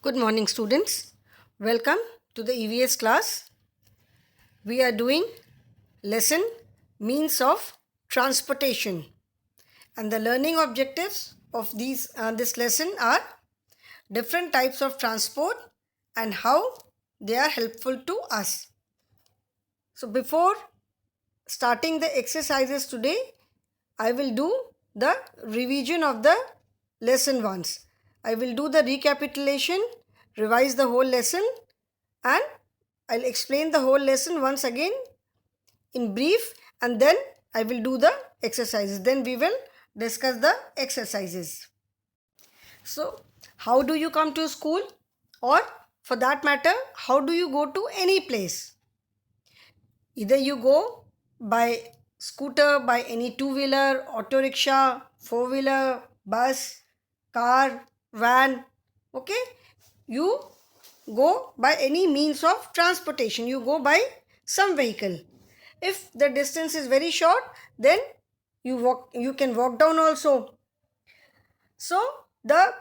Good morning, students. Welcome to the EVS class. We are doing lesson means of transportation, and the learning objectives of this lesson are different types of transport and how they are helpful to us. So before starting the exercises today, I will do the revision of the lesson once. I will do the recapitulation, revise the whole lesson, and I'll explain the whole lesson once again in brief, and then I will do the exercises. Then we will discuss the exercises. So, how do you come to school? Or for that matter, how do you go to any place? Either you go by scooter, by any two-wheeler, auto rickshaw, four-wheeler, bus, car, van, okay? You go by any means of transportation. You go by some vehicle. If the distance is very short, then you can walk down also. So the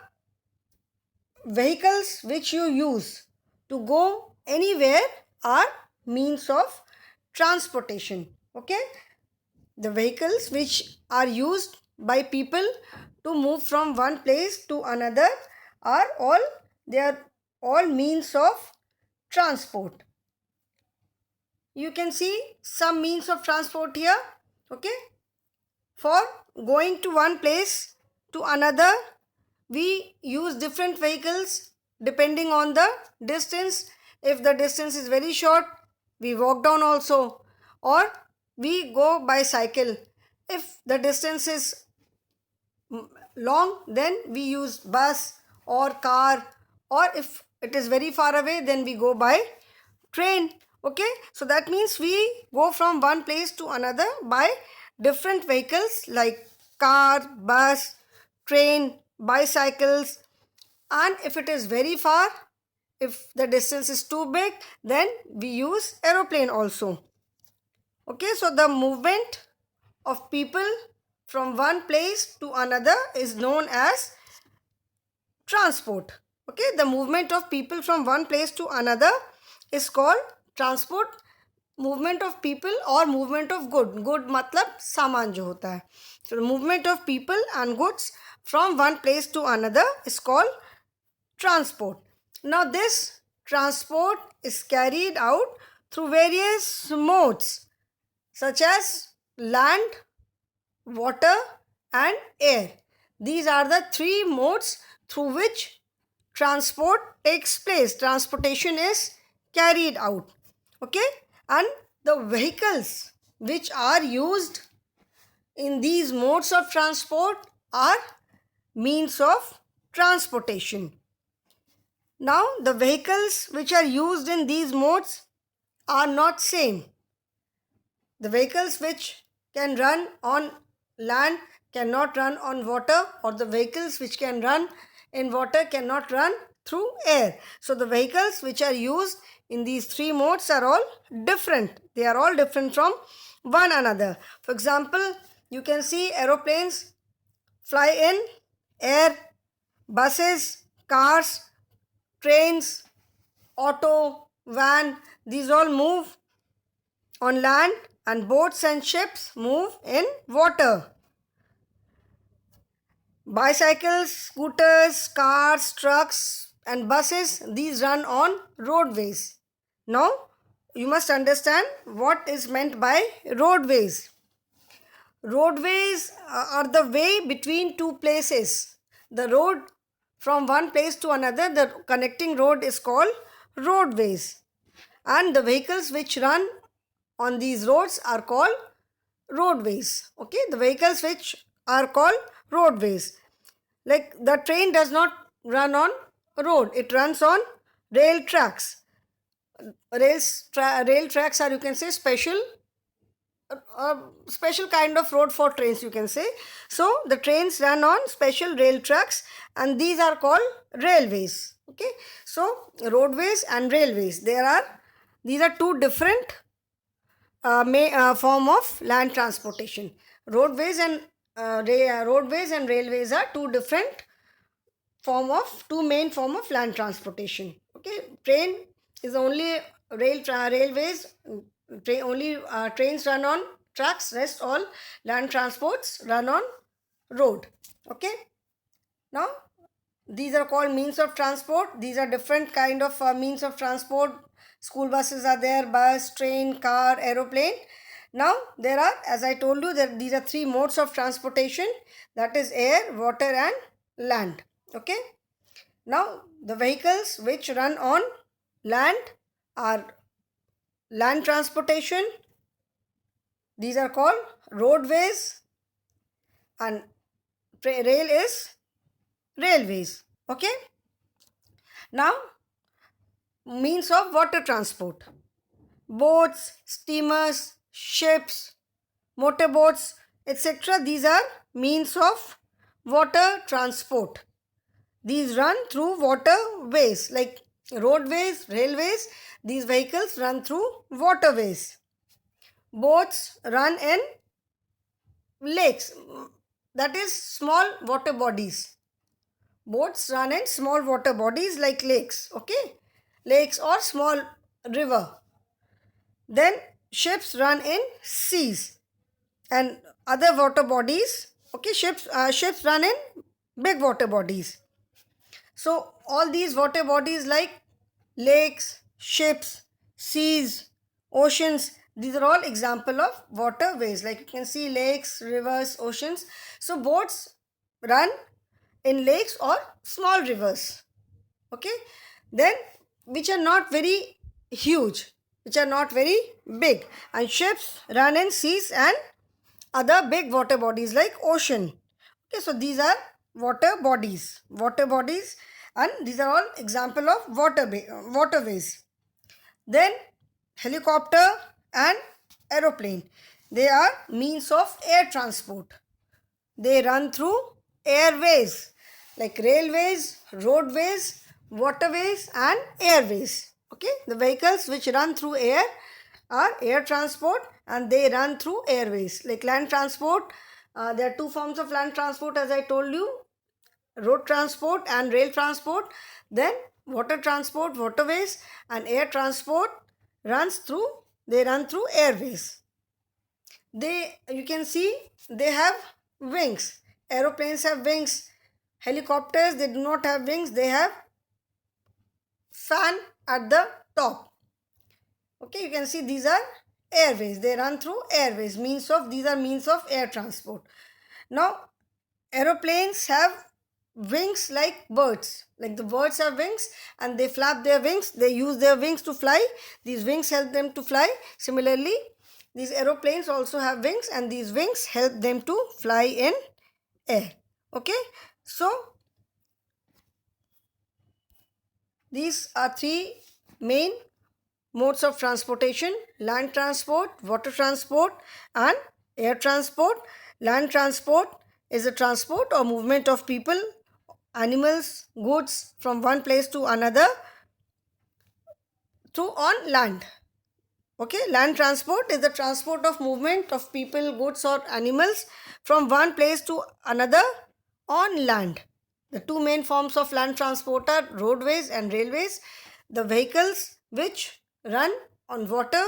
vehicles which you use to go anywhere are means of transportation. Okay, the vehicles which are used by people to move from one place to another are all means of transport. You can see some means of transport here. Okay, for going to one place to another, we use different vehicles depending on the distance. If the distance is very short, we walk down also, or we go by cycle. If the distance is long, then we use bus or car, or if it is very far away, then we go by train. Okay, so that means we go from one place to another by different vehicles like car, bus, train, bicycles. And if it is very far, if the distance is too big, then we use aeroplane also. Okay, so the movement of people from one place to another is known as transport. Okay, the movement of people from one place to another is called transport. Movement of people or movement of good मतलब सामान जो होता है. So the movement of people and goods from one place to another is called transport. Now this transport is carried out through various modes such as land, water and air. These are the three modes through which transport takes place. Transportation is carried out. Okay, and the vehicles which are used in these modes of transport are means of transportation. Now the vehicles which are used in these modes are not same. The vehicles which can run on land cannot run on water, or the vehicles which can run in water cannot run through air. So the vehicles which are used in these three modes are all different. They are all different from one another. For example, you can see aeroplanes fly in air, buses, cars, trains, auto, van, these all move on land, and boats and ships move in water. Bicycles, scooters, cars, trucks and buses, these run on roadways. Now, you must understand what is meant by roadways. Roadways are the way between two places. The road from one place to another, the connecting road is called roadways. And the vehicles which run on these roads are called roadways. Okay, the vehicles which are called roadways. Like the train does not run on road, it runs on rail tracks. Rail tracks are, you can say, special kind of road for trains, you can say. So the trains run on special rail tracks, and these are called railways. Okay, so roadways and railways, these are two different form of land transportation. Roadways and railways are two different two main form of land transportation. Okay, train is only railways. Only trains run on tracks. Rest all land transports run on road. Okay. Now these are called means of transport. These are different kind of means of transport. School buses are there, bus, train, car, aeroplane. Now there are, as I told you, that these are three modes of transportation, that is air, water and land. Okay. Now the vehicles which run on land are land transportation. These are called roadways, and rail is railways. Okay. Now means of water transport: boats, steamers, ships, motorboats, etc. These are means of water transport. These run through waterways like roadways, railways. These vehicles run through waterways. Boats run in lakes, that is small water bodies. Boats run in small water bodies like lakes. Okay, lakes or small river. Then ships run in seas and other water bodies. Okay, ships run in big water bodies. So all these water bodies like lakes, ships, seas, oceans, these are all example of waterways. Like you can see lakes, rivers, oceans. So boats run in lakes or small rivers. Okay. Then which are not very huge, which are not very big, and ships run in seas and other big water bodies like ocean. Okay, so these are water bodies, and these are all example of waterways. Then helicopter and aeroplane, they are means of air transport. They run through airways like railways, roadways, waterways and airways. Okay, the vehicles which run through air are air transport, and they run through airways. Like land transport, there are two forms of land transport, as I told you: road transport and rail transport. Then water transport, waterways, and air transport they run through airways. You can see they have wings. Aeroplanes have wings. Helicopters, they do not have wings, they have fan at the top. Okay, you can see these are airways. They run through airways. These are means of air transport. Now aeroplanes have wings like birds. Like the birds have wings and they flap their wings. They use their wings to fly. These wings help them to fly. Similarly, these aeroplanes also have wings, and these wings help them to fly in air. Okay, so these are three main modes of transportation: land transport, water transport and air transport. Land transport is a transport or movement of people, animals, goods from one place to another through on land. Okay, land transport is the transport of movement of people, goods or animals from one place to another on land. The two main forms of land transport are roadways and railways. The vehicles which run on water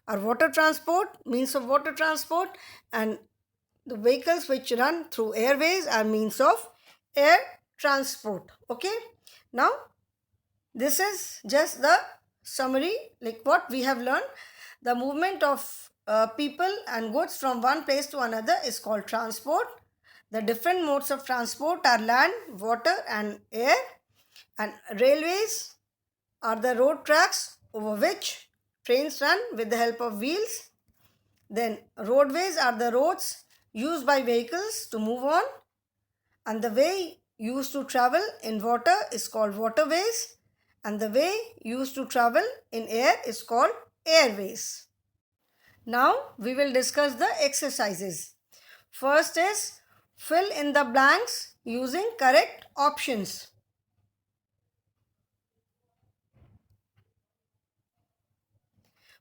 are water transport, means of water transport, and the vehicles which run through airways are means of air transport. Okay, now this is just the summary, like what we have learned. The movement of people and goods from one place to another is called transport. The different modes of transport are land, water and air. And railways are the road tracks over which trains run with the help of wheels. Then roadways are the roads used by vehicles to move on. And the way used to travel in water is called waterways. And the way used to travel in air is called airways. Now we will discuss the exercises. First is fill in the blanks using correct options.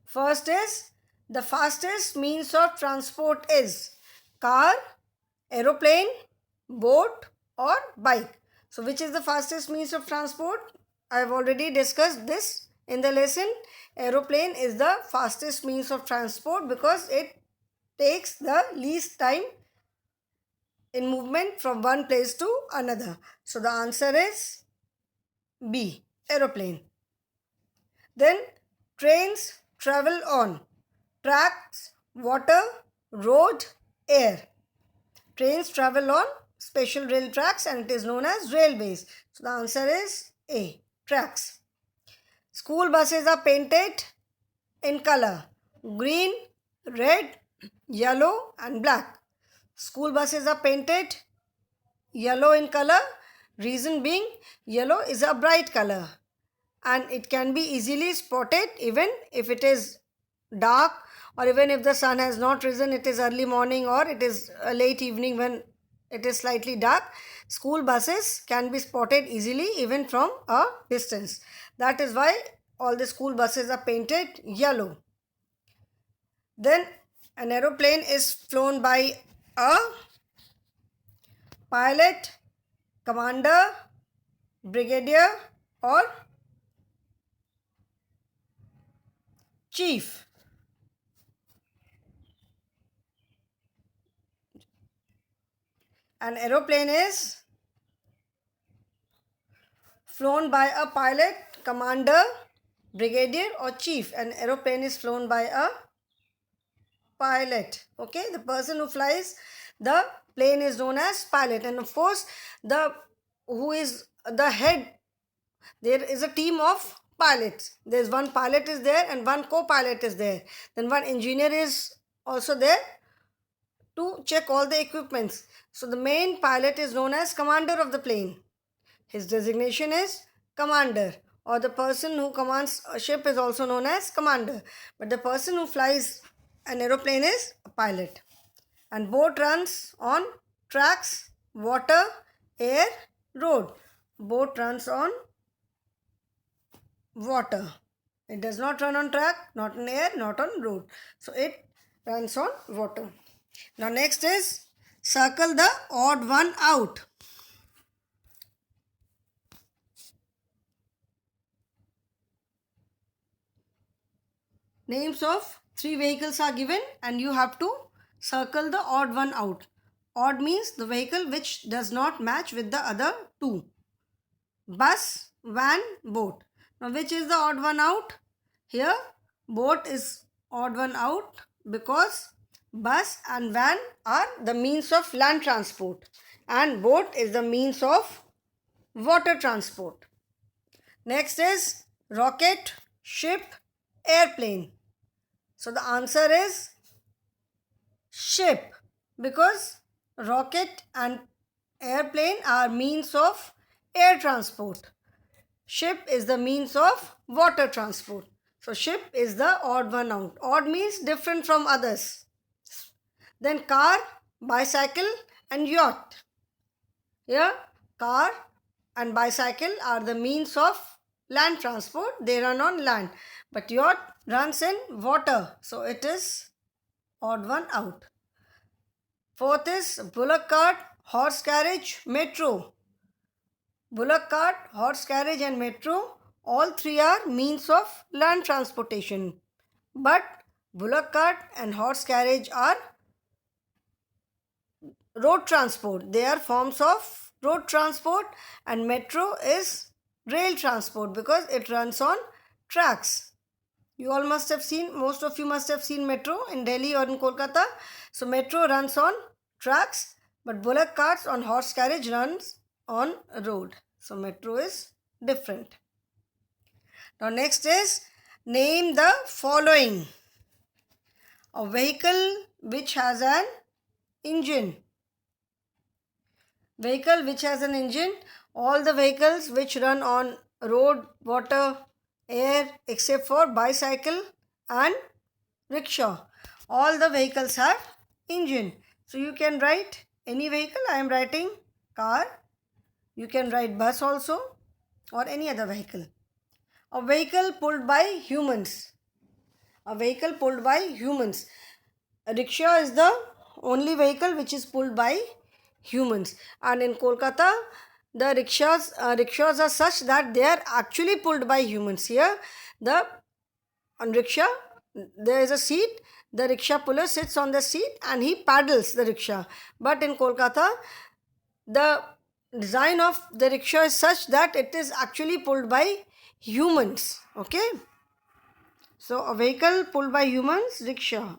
First is the fastest means of transport is car, aeroplane, boat or bike. So which is the fastest means of transport? I have already discussed this in the lesson. Aeroplane is the fastest means of transport because it takes the least time in movement from one place to another. So the answer is B, aeroplane. Then trains travel on tracks, water, road, air. Trains travel on special rail tracks and it is known as railways. So the answer is A, tracks. School buses are painted in color green, red, yellow and black. School buses are painted yellow in color. Reason being, yellow is a bright color and it can be easily spotted even if it is dark, or even if the sun has not risen, it is early morning or it is a late evening when it is slightly dark. School buses can be spotted easily even from a distance. That is why all the school buses are painted yellow. Then an aeroplane is flown by a pilot, commander, brigadier or chief. An aeroplane is flown by a pilot, commander, brigadier or chief. An aeroplane is flown by a pilot. Okay, the person who flies the plane is known as pilot, and of course the who is the head, there is a team of pilots. There's one pilot is there and one co-pilot is there. Then one engineer is also there to check all the equipments. So the main pilot is known as commander of the plane. His designation is commander, or the person who commands a ship is also known as commander. But the person who flies an aeroplane is a pilot. And boat runs on tracks, water, air, road. Boat runs on water. It does not run on track, not on air, not on road. So it runs on water. Now next is circle the odd one out. Names of 3 vehicles are given and you have to circle the odd one out. Odd means the vehicle which does not match with the other 2. Bus, van, boat. Now which is the odd one out? Here boat is odd one out because bus and van are the means of land transport and boat is the means of water transport. Next is rocket, ship, airplane. So the answer is ship because rocket and airplane are means of air transport. Ship is the means of water transport. So ship is the odd one out. Odd means different from others. Then car, bicycle and yacht. Here car and bicycle are the means of land transport. They run on land. But yacht runs in water. So it is odd one out. Fourth is bullock cart, horse carriage, metro. Bullock cart, horse carriage and metro, all 3 are means of land transportation. But bullock cart and horse carriage are road transport. They are forms of road transport, and metro is rail transport because it runs on tracks. You all must have seen, most of you must have seen metro in Delhi or in Kolkata. So metro runs on tracks, but bullock carts on horse carriage runs on road. So metro is different. Now next is name the following. A vehicle which has an engine. Vehicle which has an engine. All the vehicles which run on road, water, air except for bicycle and rickshaw. All the vehicles have engine. So you can write any vehicle. I am writing car. You can write bus also or any other vehicle. A vehicle pulled by humans. A vehicle pulled by humans. A rickshaw is the only vehicle which is pulled by humans. And in Kolkata, the rickshaws are such that they are actually pulled by humans. Here, the on rickshaw, there is a seat. The rickshaw puller sits on the seat and he paddles the rickshaw. But in Kolkata, the design of the rickshaw is such that it is actually pulled by humans. Okay. So a vehicle pulled by humans, rickshaw.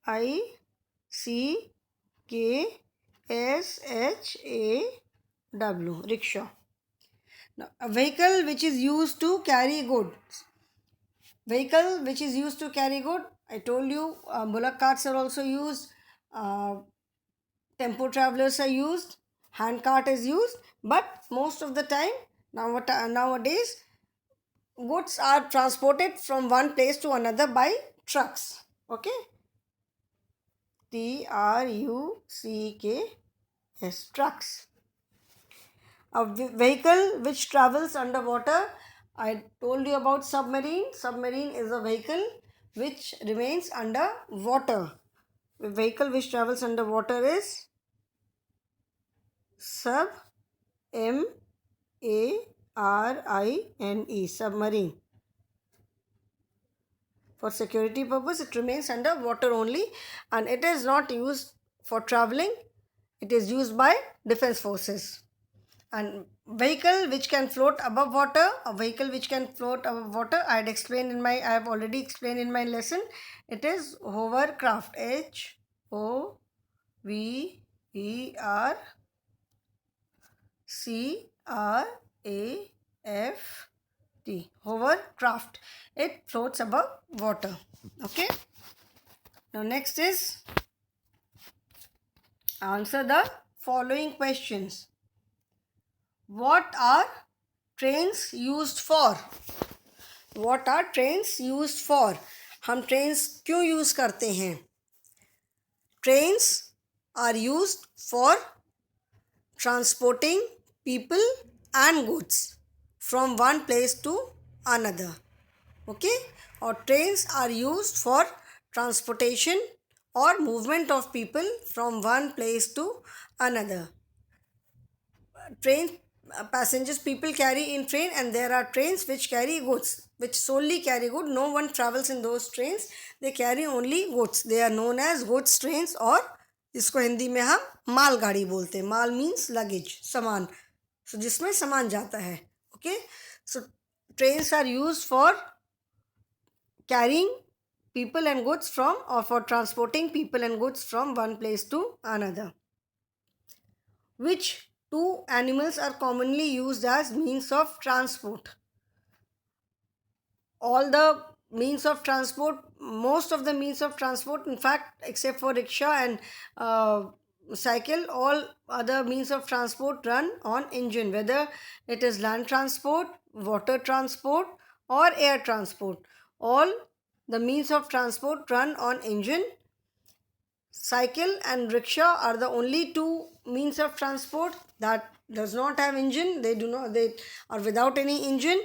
RICKSHAW, rickshaw. Now, a vehicle which is used to carry goods. Vehicle which is used to carry good. I told you bullock carts are also used. Tempo travelers are used. Hand cart is used. But most of the time nowadays goods are transported from one place to another by trucks. Okay. TRUCKS, trucks. A vehicle which travels underwater. I told you about submarine. Submarine is a vehicle which remains under water. The vehicle which travels underwater is SUBMARINE, submarine. For security purpose, it remains under water only and it is not used for traveling. It is used by defense forces. And vehicle which can float above water, a vehicle which can float above water, I have already explained in my lesson. It is hovercraft. HOVERCRAFT, hovercraft. It floats above water. Okay. Now next is answer the following questions. What are trains used for? What are trains used for? हम trains क्यों use करते हैं? Trains are used for transporting people and goods from one place to another. Okay? Or trains are used for transportation or movement of people from one place to another. Train passengers, people carry in train, and there are trains which carry goods, which solely carry goods. No one travels in those trains. They carry only goods. They are known as goods trains, और इसको हिंदी में हम माल गाड़ी बोलते हैं. माल means luggage, सामान. So जिसमें सामान जाता है. Okay. So trains are used for carrying people and goods from, or for transporting people and goods from one place to another. Which two animals are commonly used as means of transport? All the means of transport, most of the means of transport, in fact, except for rickshaw and cycle, all other means of transport run on engine, whether it is land transport, water transport, or air transport. All the means of transport run on engine. Cycle and rickshaw are the only two means of transport that does not have engine. They are without any engine.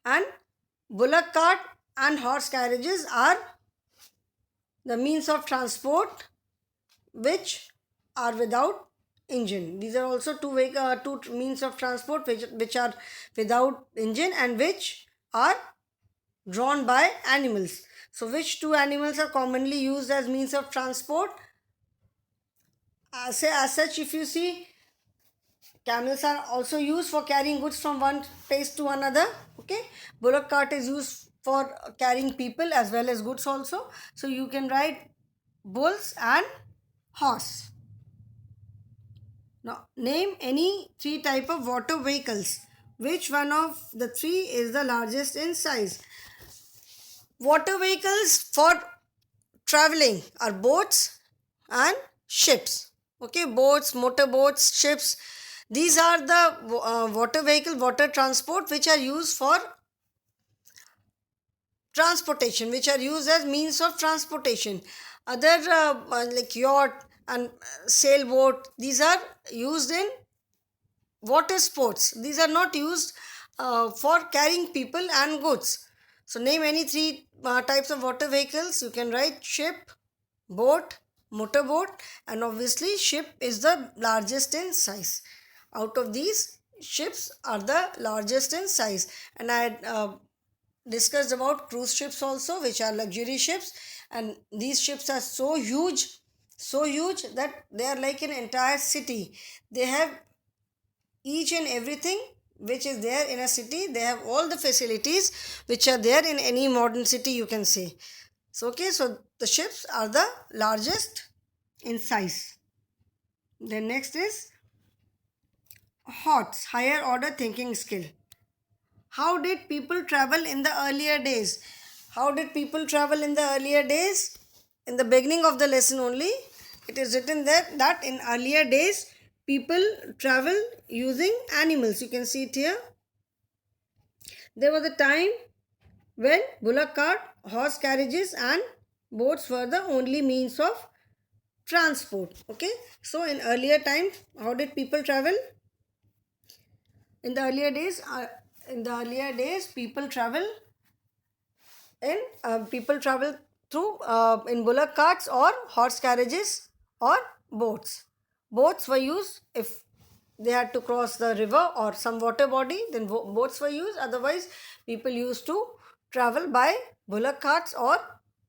And bullock cart and horse carriages are the means of transport which are without engine. These are also two means of transport which are without engine and which are drawn by animals. So which two animals are commonly used as means of transport? As such, if you see, camels are also used for carrying goods from one place to another. Okay. Bullock cart is used for carrying people as well as goods also. So you can write bulls and horse. Now name any three type of water vehicles. Which one of the three is the largest in size? Water vehicles for traveling are boats and ships. Okay, boats, motorboats, ships. These are the water transport which are used for transportation, which are used as means of transportation. Other like yacht and sailboat, these are used in water sports. These are not used for carrying people and goods. So name any three types of water vehicles. You can write ship, boat, motorboat, and obviously ship is the largest in size. Out of these, ships are the largest in size. And I had discussed about cruise ships also, which are luxury ships, and these ships are so huge that they are like an entire city. They have each and everything which is there in a city. They have all the facilities which are there in any modern city, you can say. So okay, so the ships are the largest in size. Then next is HOTS, higher order thinking skill. How did people travel in the earlier days? How did people travel in the earlier days? In the beginning of the lesson only, it is written there that in earlier days, people travel using animals. You can see it here. There was a time when bullock cart, horse carriages, and boats were the only means of transport. Okay, so in earlier times, how did people travel? In the earlier days, people travel through in bullock carts or horse carriages or boats. Boats were used if they had to cross the river or some water body, then boats were used. Otherwise, people used to travel by bullock carts or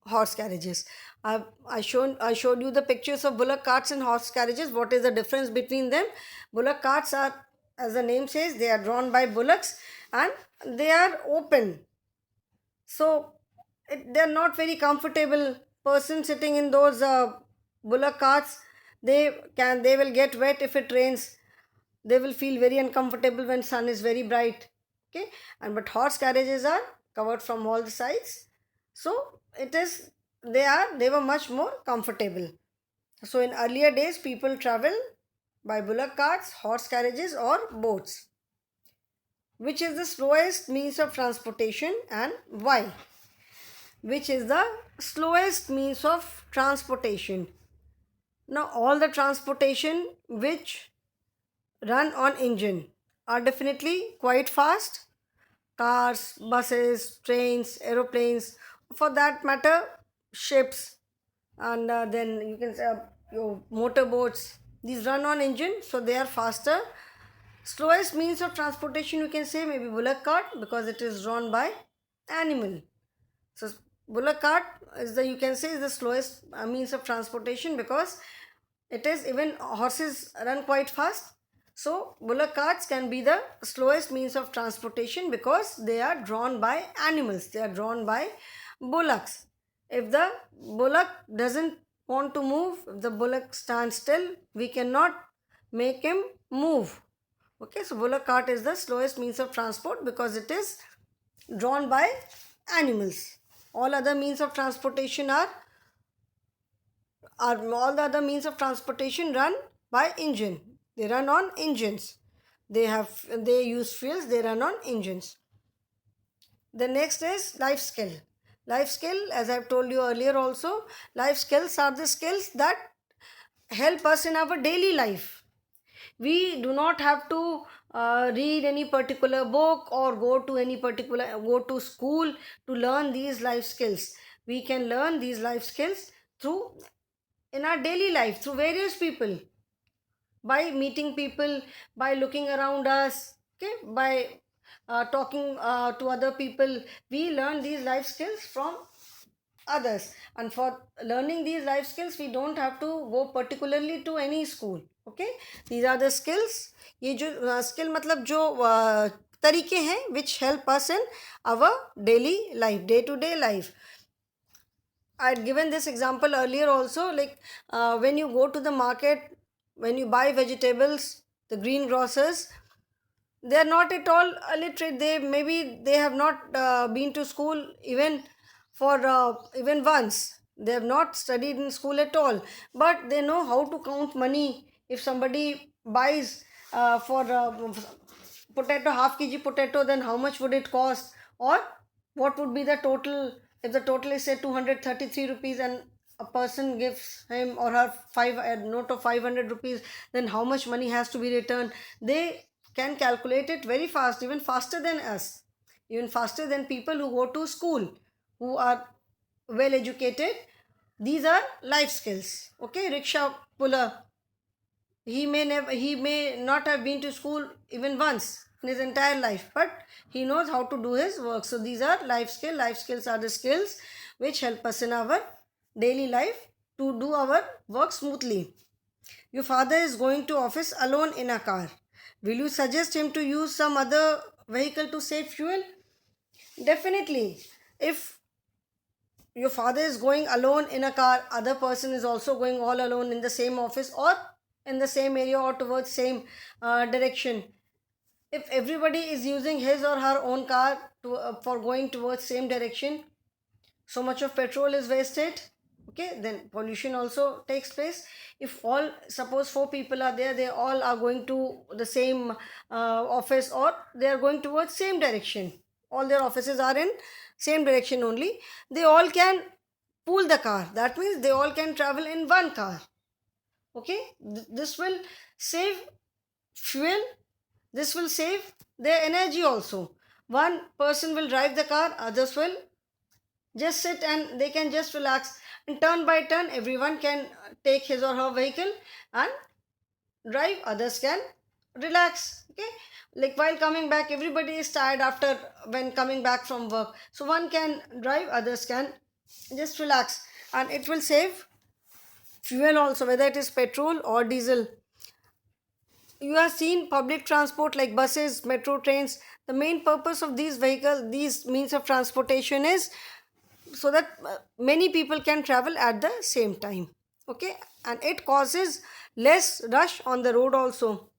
horse carriages. I showed you the pictures of bullock carts and horse carriages. What is the difference between them? Bullock carts are, as the name says, they are drawn by bullocks and they are open. So they're not very comfortable. Person sitting in those bullock carts, they will get wet if it rains. They will feel very uncomfortable when sun is very bright. Okay, and but horse carriages are covered from all the sides, so they were much more comfortable. So in earlier days, people travel by bullock carts, horse carriages, or boats. Which is the slowest means of transportation and why? Which is the slowest means of transportation? Now, all the transportation which run on engine are definitely quite fast. Cars, buses, trains, aeroplanes, for that matter, ships, and then you can say your motorboats. These run on engine, so they are faster. Slowest means of transportation, you can say, maybe bullock cart, because it is drawn by animal. So bullock cart is the, you can say, is the slowest means of transportation, because it is, even horses run quite fast. So bullock carts can be the slowest means of transportation because they are drawn by animals. They are drawn by bullocks. If the bullock doesn't want to move, if the bullock stands still, we cannot make him move. Okay, so bullock cart is the slowest means of transport because it is drawn by animals. All other means of transportation all the other means of transportation run by engine. They run on engines. They use fuels, they run on engines. The next is life skill. Life skill, as I've told you earlier also, life skills are the skills that help us in our daily life. We do not have to read any particular book or go to school to learn these life skills. We can learn these life skills through in our daily life, through various people, by meeting people, by looking around us, okay, by talking to other people. We learn these life skills from others, and for learning these life skills we don't have to go particularly to any school. Okay, these are the skills. ये जो skill मतलब जो तरीके हैं which help us in our daily life, day to day life. I had given this example earlier also, like when you go to the market, when you buy vegetables, the greengrocers, they are not at all illiterate. They have not been to school even for even once. They have not studied in school at all, but they know how to count money. If somebody buys for potato, half kg potato, then how much would it cost, or what would be the total? If the total is say 233 rupees and a person gives him or her a note of 500 rupees, then how much money has to be returned? They can calculate it very fast, even faster than us, even faster than people who go to school, who are well educated. These are life skills. Okay, rickshaw puller, he may not have been to school even once in his entire life, but he knows how to do his work. So these are life skills. Life skills are the skills which help us in our daily life to do our work smoothly. Your father is going to office alone in a car. Will you suggest him to use some other vehicle to save fuel? Definitely. If your father is going alone in a car, other person is also going all alone in the same office or in the same area or towards same direction. If everybody is using his or her own car for going towards same direction, so much of petrol is wasted. Okay, then pollution also takes place. If all, suppose four people are there, they all are going to the same office, or they are going towards same direction, all their offices are in same direction only, they all can pool the car. That means they all can travel in one car. Okay, this will save fuel, this will save their energy also. One person will drive the car, others will just sit and they can just relax, and turn by turn everyone can take his or her vehicle and drive, others can relax. Okay, like while coming back, everybody is tired after when coming back from work, so one can drive, others can just relax, and it will save fuel also, whether it is petrol or diesel. You have seen public transport like buses, metro trains. The main purpose of these vehicles, these means of transportation, is so that many people can travel at the same time. Okay, and it causes less rush on the road also.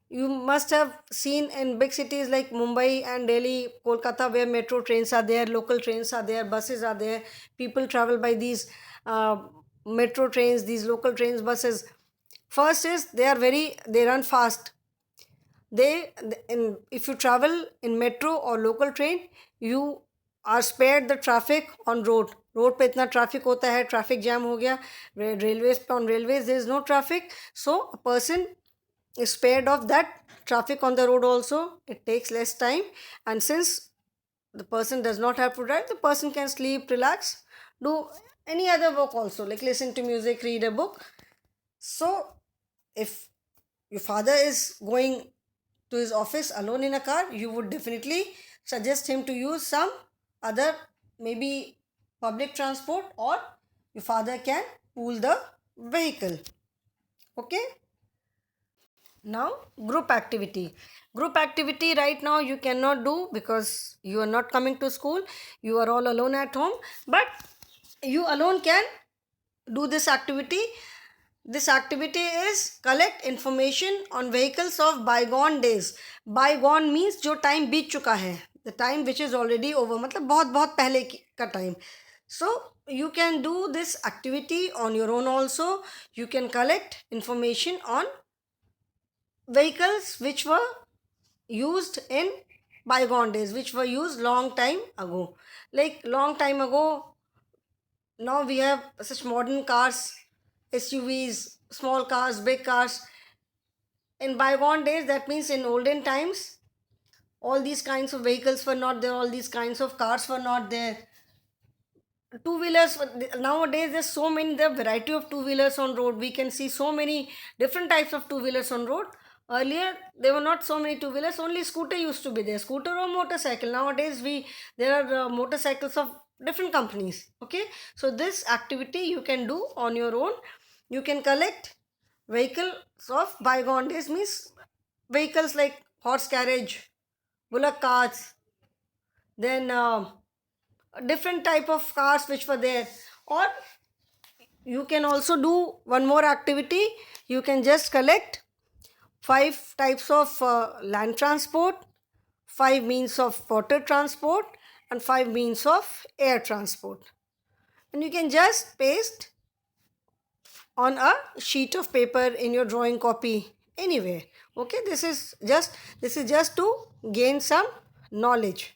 You must have seen in big cities like Mumbai and Delhi, Kolkata, where metro trains are there, local trains are there, buses are there. People travel by these metro trains, these local trains, buses. First is they run fast. If you travel in metro or local train, you are spared the traffic on road. Road पे इतना traffic होता है, traffic jam हो गया. Railways पे, on railways there is no traffic, so a person is spared of that traffic on the road also. It takes less time, and since the person does not have to drive, the person can sleep, relax, do any other work also, like listen to music, read a book. So if your father is going to his office alone in a car, you would definitely suggest him to use some other, maybe public transport, or your father can pool the vehicle. Okay, now group activity. Group activity right now you cannot do because you are not coming to school, you are all alone at home, but you alone can do this activity. This activity is collect information on vehicles of bygone days. Bygone means जो time बीत चुका है, the time which is already over, मतलब बहुत बहुत पहले का time. So you can do this activity on your own also. You can collect information on vehicles which were used in bygone days, which were used long time ago. Like long time ago, now we have such modern cars, SUVs, small cars, big cars. In bygone days, that means in olden times, all these kinds of vehicles were not there, all these kinds of cars were not there. Two wheelers, nowadays there's so many, the variety of two wheelers on road. We can see so many different types of two wheelers on road. Earlier there were not so many two wheelers, only scooter used to be there, scooter or motorcycle. Nowadays there are motorcycles of different companies. Okay, so this activity you can do on your own. You can collect vehicles of bygone days, means vehicles like horse carriage, bullock carts, then different type of cars which were there. Or you can also do one more activity. You can just collect 5 types of land transport, 5 means of water transport, and 5 means of air transport, and you can just paste on a sheet of paper in your drawing copy anywhere. Okay, this is just to gain some knowledge,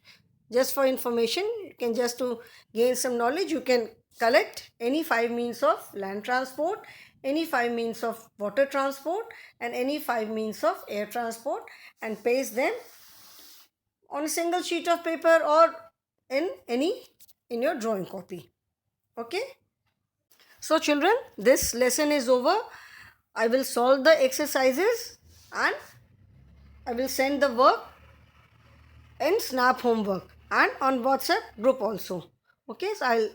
just for information. You can just to gain some knowledge, you can collect any 5 means of land transport, any 5 means of water transport, and any 5 means of air transport, and paste them on a single sheet of paper or in your drawing copy. Okay, so children, this lesson is over. I will solve the exercises and I will send the work in Snap Homework and on WhatsApp group also. Okay, so I'll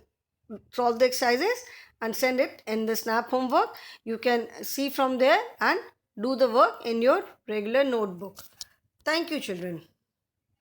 solve the exercises and send it in the Snap Homework. You can see from there and do the work in your regular notebook. Thank you, children.